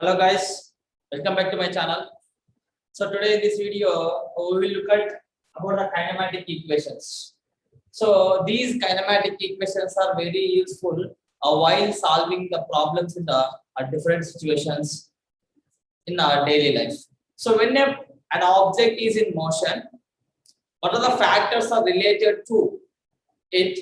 Hello guys, welcome back to my channel. So today in this video we will look at about the kinematic equations. So these kinematic equations are very useful while solving the problems in the different situations in our daily life. So when an object is in motion, what are the factors are related to it?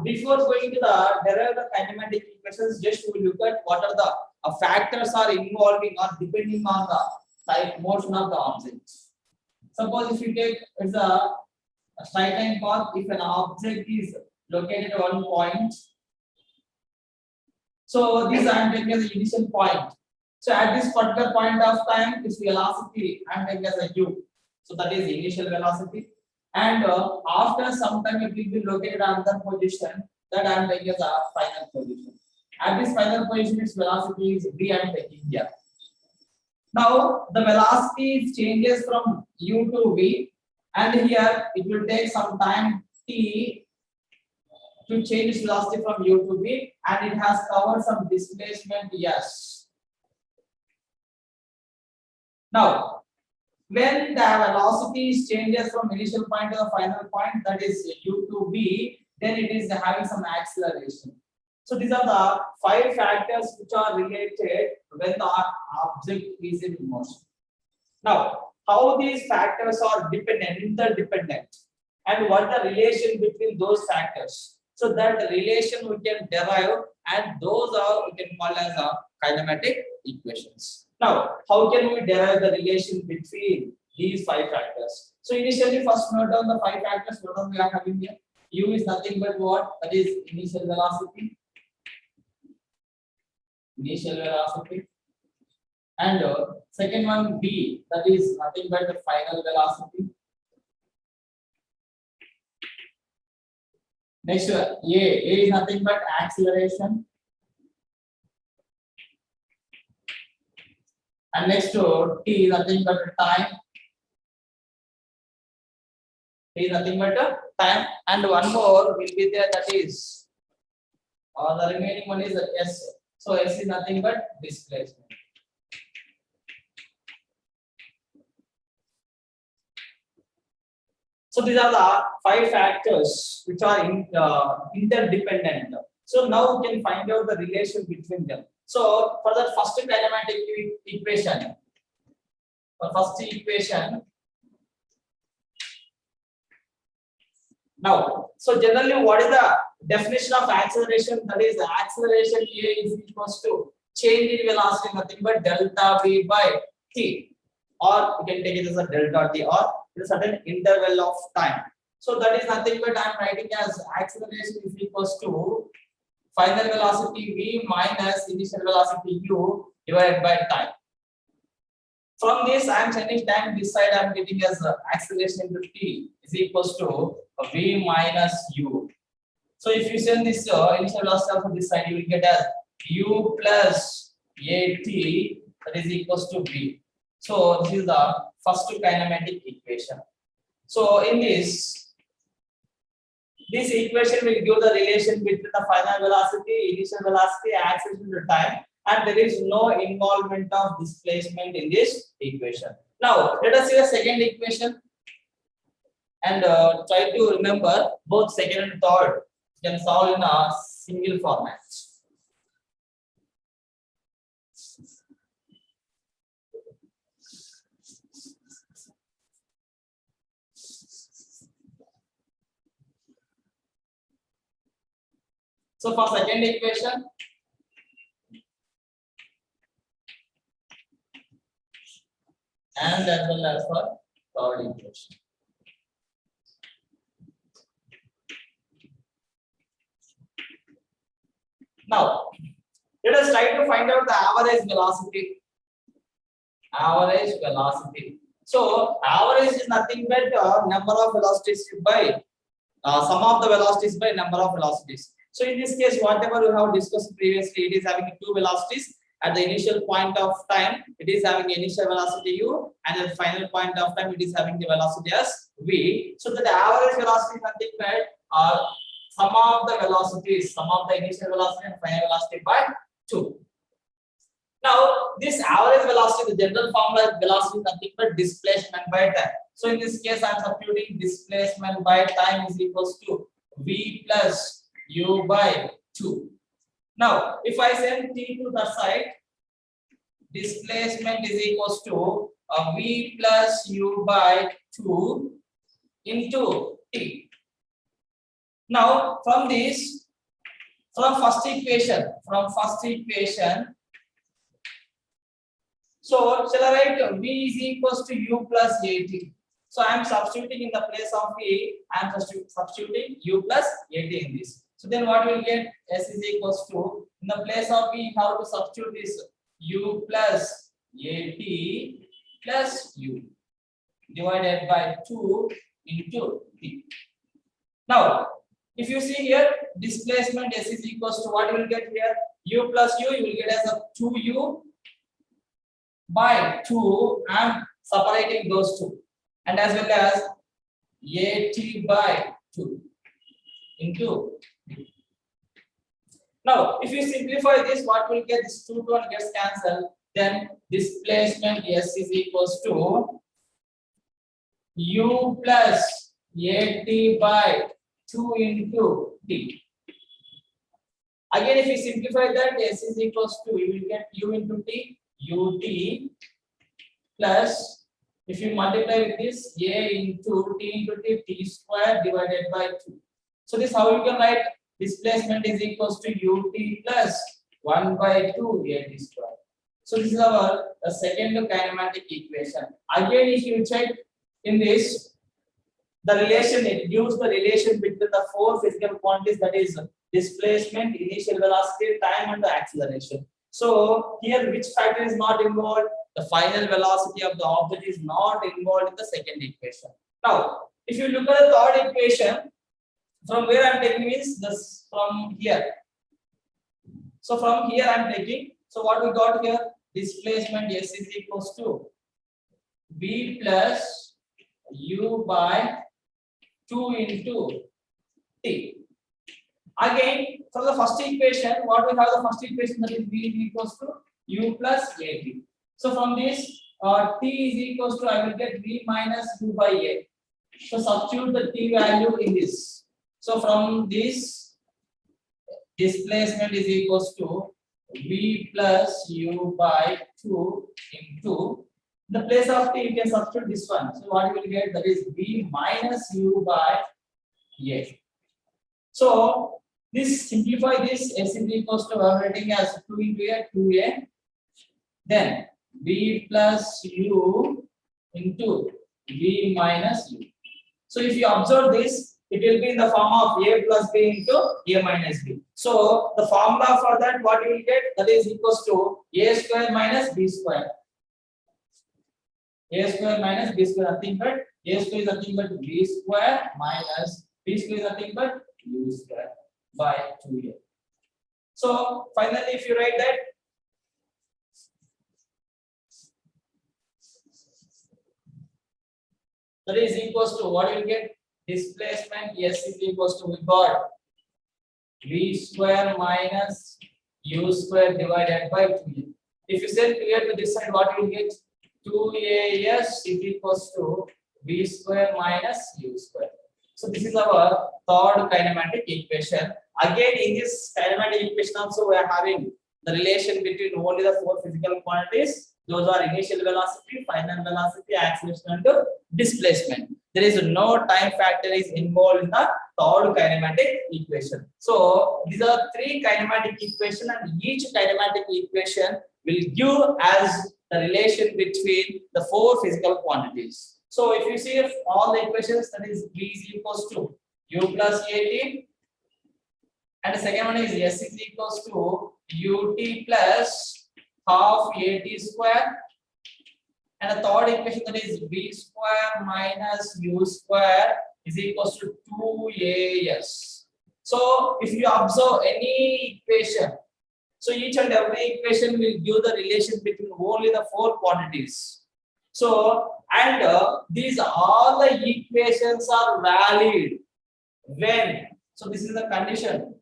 Before going to the derive the kinematic equations, just we look at what are the factors are involving or depending on the type motion of the object. Suppose if you take it's a straight line path, if an object is located at one point, so this I am taking as the initial point. So at this particular point of time, its velocity I am taking as a u. So that is initial velocity. And after some time it will be located at another position that I am taking as a final position. At this final position, its velocity is v I am taking here. Now the velocity changes from u to v, and here it will take some time t to change its velocity from u to v, and it has covered some displacement s. Now when the velocity changes from initial point to the final point, that is u to v, then it is having some acceleration. So these are the 5 factors which are related when the object is in motion. Now, how these factors are dependent, interdependent, and what the relation between those factors. So that relation we can derive, and those are we can call as a kinematic equations. Now, how can we derive the relation between these 5 factors? So initially, first note down the 5 factors. What are we are having here? U is nothing but what? That is initial velocity. Initial velocity. And second one v, that is nothing but the final velocity. Next a is nothing but acceleration. And next to t is nothing but time. T is nothing but time. And one more will be there, that is the remaining one is s. So s is nothing but displacement. So these are the 5 factors which are interdependent. So now we can find out the relation between them. So for the first kinematic equation, now, so generally what is the definition of acceleration? That is the acceleration A is equals to change in velocity, nothing but delta V by t, or you can take it as a delta t, or a certain interval of time. So that is nothing but I am writing as acceleration is equals to final velocity v minus initial velocity u divided by time. From this I am sending time this side, I am getting as acceleration into t is equals to v minus u. So if you send this initial velocity from this side, you will get as u plus at, that is equals to v. So this is the first kinematic equation. So in this equation will give the relation between the final velocity, initial velocity, acceleration to time, and there is no involvement of displacement in this equation. Now let us see the second equation, and try to remember both second and third can solve in a single format. So for second equation, and as well as for third equation. Now, let us try to find out the average velocity. Average velocity. So, average is nothing but number of velocities by sum of the velocities by number of velocities. So, in this case, whatever we have discussed previously, it is having 2 velocities. At the initial point of time, it is having initial velocity u, and at the final point of time, it is having the velocity as v. So, the average velocity is nothing but sum of the velocities, sum of the initial velocity and final velocity by 2. Now, this average velocity, the general formula velocity is nothing but displacement by time. So, in this case, I am substituting displacement by time is equals to V plus U by 2. Now, if I send T to the side, displacement is equals to V plus U by 2 into T. Now, from this, from first equation, so shall I write V is equals to U plus AT. So I am substituting in the place of V, I am substituting U plus AT in this. So then what we will get? S is equals to, in the place of V, how to substitute this? U plus AT plus U divided by 2 into T. Now, if you see here, displacement S is equals to what you will get here? U plus U, you will get as a 2U by 2. I am separating those two, and as well as AT by 2 into. Now, if you simplify this, what will get? This 2 to 1 gets cancelled. Then displacement S is equals to U plus AT by 2 into T. Again, if you simplify that, S is equals to, you will get U into T, UT plus, if you multiply with this, A into T square divided by 2. So this how you can write? Displacement is equals to UT plus 1 by 2 AT square. So this is our second kinematic equation. Again, if you check in this, the relation, it gives the relation between the four physical quantities, that is displacement, initial velocity, time, and the acceleration. So here, which factor is not involved? The final velocity of the object is not involved in the second equation. Now, if you look at the third equation, from where I am taking is this, from here. So from here I am taking. So what we got here? Displacement S is equals to V plus U by 2 into T. Again, from the first equation, what we have the first equation, that is V is equals to U plus AT. So from this, T is equals to, I will get V minus U by A. So substitute the T value in this. So from this, displacement is equals to V plus U by 2 into, in the place of T, you can substitute this one. So what you will get, that is V minus U by A. So this, simplify this, S is equals to, I'm writing as 2 into A, 2A. Then V plus U into V minus U. So if you observe this, it will be in the form of A plus B into A minus B. So the formula for that, what you will get, that is equals to A square minus B square. A square minus B square, nothing but A square is nothing but B square minus B square is nothing but U square by 2A. So finally, if you write that, that is equals to what you will get? Displacement S is equals to, we got V square minus U square divided by 2A. If you send here to this side, what you will get? 2AS is equals to V square minus U square. So this is our third kinematic equation. Again, in this kinematic equation also, we are having the relation between only the four physical quantities. Those are initial velocity, final velocity, acceleration, and displacement. There is no time factor is involved in the third kinematic equation. So these are three kinematic equations, and each kinematic equation will give as the relation between the four physical quantities. So if you see all the equations, that is V is equals to U plus AT, and the second one is S is equals to UT plus half AT square, and the third equation, that is V square minus U square is equals to 2AS. So if you observe any equation, so each and every equation will give the relation between only the four quantities. So, and these all the equations are valid when, so this is the condition.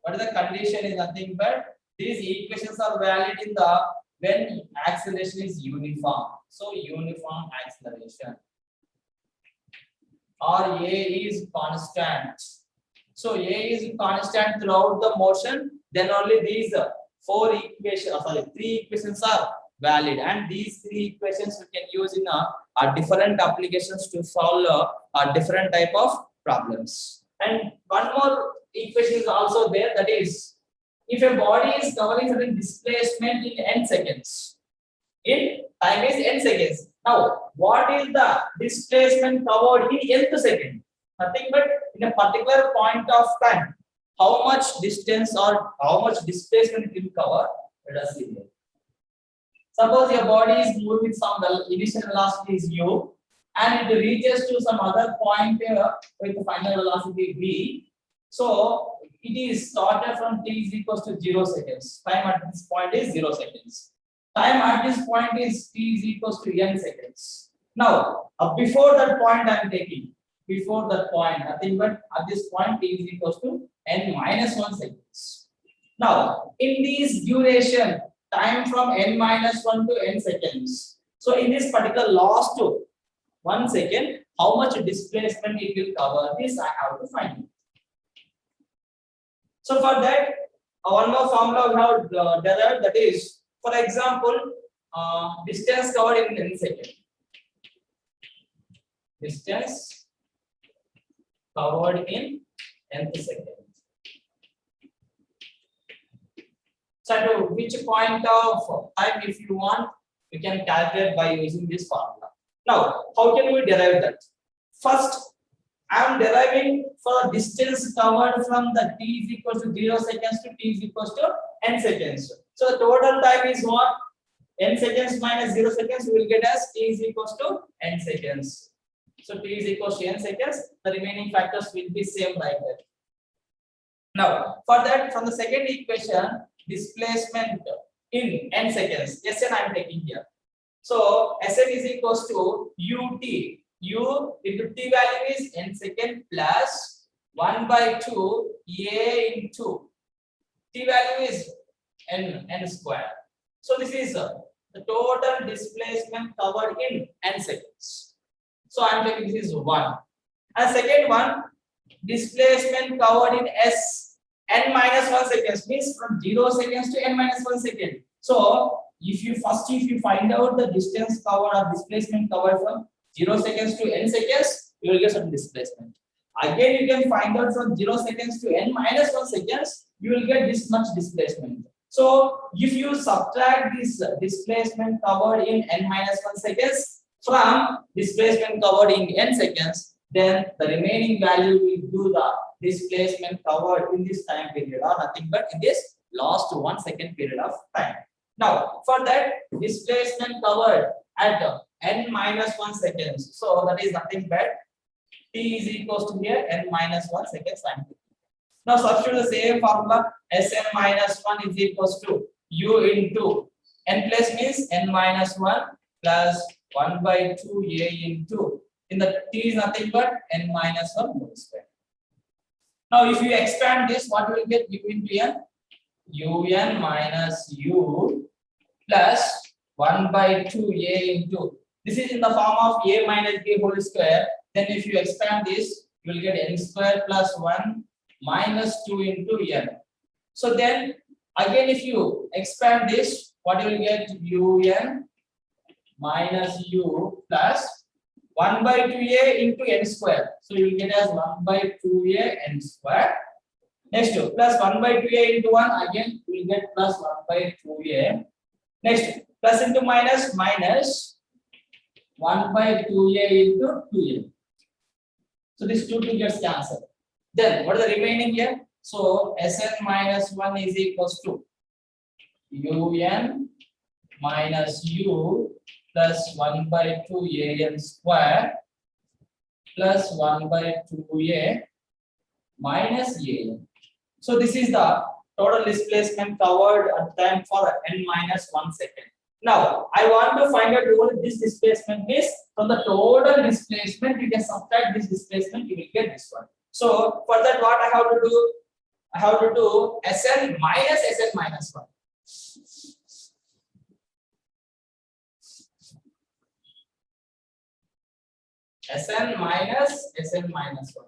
What is the condition? Is nothing but these equations are valid in the when acceleration is uniform. So uniform acceleration. Or A is constant. So A is constant throughout the motion, then only these three equations are valid, and these three equations we can use in different applications to solve a different type of problems. And one more equation is also there, that is, if a body is covering certain displacement in n seconds, in time is n seconds. Now, what is the displacement covered in nth second? Nothing but in a particular point of time, how much distance or how much displacement it will cover. Let us see here. Suppose your body is moving with some initial velocity is u, and it reaches to some other point with the final velocity v. So it is started from t is equals to 0 seconds. Time at this point is 0 seconds. Time at this point is t is equals to n seconds. Now, before that point I am taking. Before that point, nothing but at this point t is equals to n minus 1 seconds. Now, in this duration, time from n minus 1 to n seconds. So, in this particular last 1 second, how much displacement it will cover? This I have to find. So, for that, one more formula we have derived, that is, for example, distance covered in n second. Distance covered in nth second. So at which point of time, if you want, you can calculate by using this formula. Now, how can we derive that? First, I am deriving for distance covered from the t is equals to 0 seconds to t is equals to n seconds. So the total time is what? N seconds minus 0 seconds, we will get as t is equals to n seconds. So t is equals to n seconds. The remaining factors will be same like that. Now, for that, from the second equation, displacement in n seconds, Sn I am taking here. So Sn is equals to ut. U into t value is n second plus 1 by 2 a into t value is n square. So this is the total displacement covered in n seconds. So I am taking this is 1. And second one, displacement covered in s n minus 1 seconds, means from 0 seconds to n minus 1 second. So if you find out the distance covered or displacement covered from 0 seconds to n seconds, you will get some displacement. Again, you can find out from 0 seconds to n minus 1 seconds, you will get this much displacement. So if you subtract this displacement covered in n minus 1 seconds from displacement covered in n seconds, then the remaining value will do the displacement covered in this time period, or nothing but in this last 1 second period of time. Now, for that, displacement covered at n minus 1 seconds. So that is nothing but t is equals to here n minus 1 seconds time. Now substitute the same formula. Sn minus 1 is equals to u into n plus means n minus 1 plus 1 by 2 a into, in the t is nothing but n minus 1 whole square. Now if you expand this, what will you get? U into n, un minus u plus 1 by 2 a into, this is in the form of a minus b whole square. Then if you expand this, you will get n square plus 1 minus 2 into n. So then again, if you expand this, what you will get? Un minus u plus 1 by 2a into n square. So you will get as 1 by 2a n square. Next, plus 1 by 2a into 1, again we will get plus 1 by 2a. Next, plus into minus, minus 1 by 2a into 2a. So this 2 gets cancelled. Then what is the remaining here? So Sn minus 1 is equals to un minus u plus 1 by 2 an square plus 1 by 2a minus an. So this is the total displacement covered at time for n minus 1 second. Now I want to find out what this displacement is. From the total displacement, you can subtract this displacement, you will get this one. So for that, what I have to do? I have to do Sn minus 1. Sn minus Sn minus 1.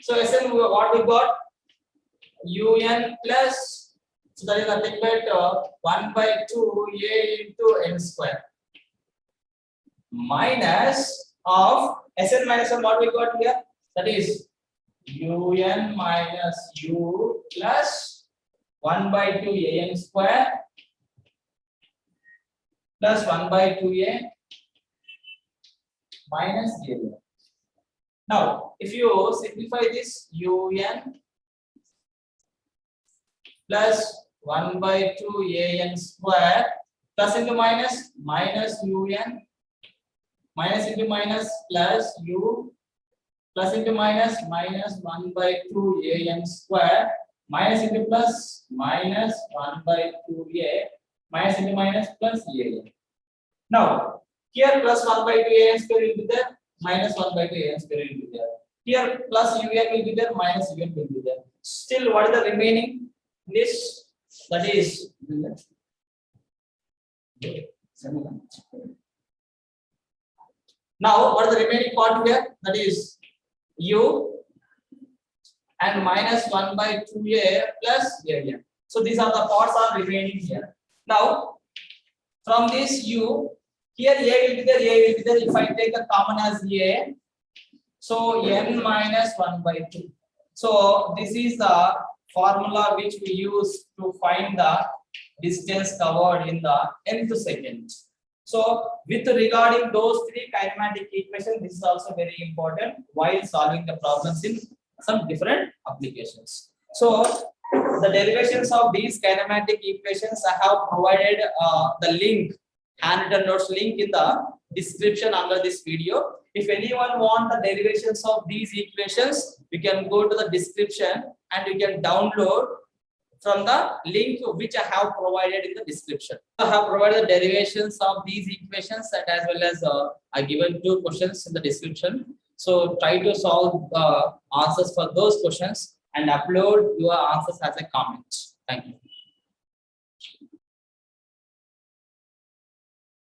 So Sn what we got? Un plus, so that is nothing but 1 by 2 a into n square minus of Sn minus 1 what we got here, that is un minus u plus 1 by 2 an square plus 1 by 2a minus a. Now if you simplify this, un plus 1 by 2 an square plus into minus minus un minus into minus plus u plus into minus minus 1 by 2 an square minus into plus minus 1 by 2a minus into minus plus a. Now here plus 1 by 2 an square will be there, minus 1 by 2 an square will be there. Here plus un will be there, minus un will be there. Still what is the remaining? This, that is now what is the remaining part here, that is u and minus 1 by 2a plus a. So these are the parts are remaining here. Now from this u, here a will be there, a will be there. If I take a common as a, so n minus 1 by 2. So this is the formula which we use to find the distance covered in the nth second. So with regarding those three kinematic equations, this is also very important while solving the problems in some different applications. So the derivations of these kinematic equations, I have provided the link, handwritten notes link in the description under this video. If anyone want the derivations of these equations, you can go to the description and you can download from the link which I have provided in the description. I have provided the derivations of these equations and as well as I given 2 questions in the description. So try to solve the answers for those questions and upload your answers as a comment. Thank you.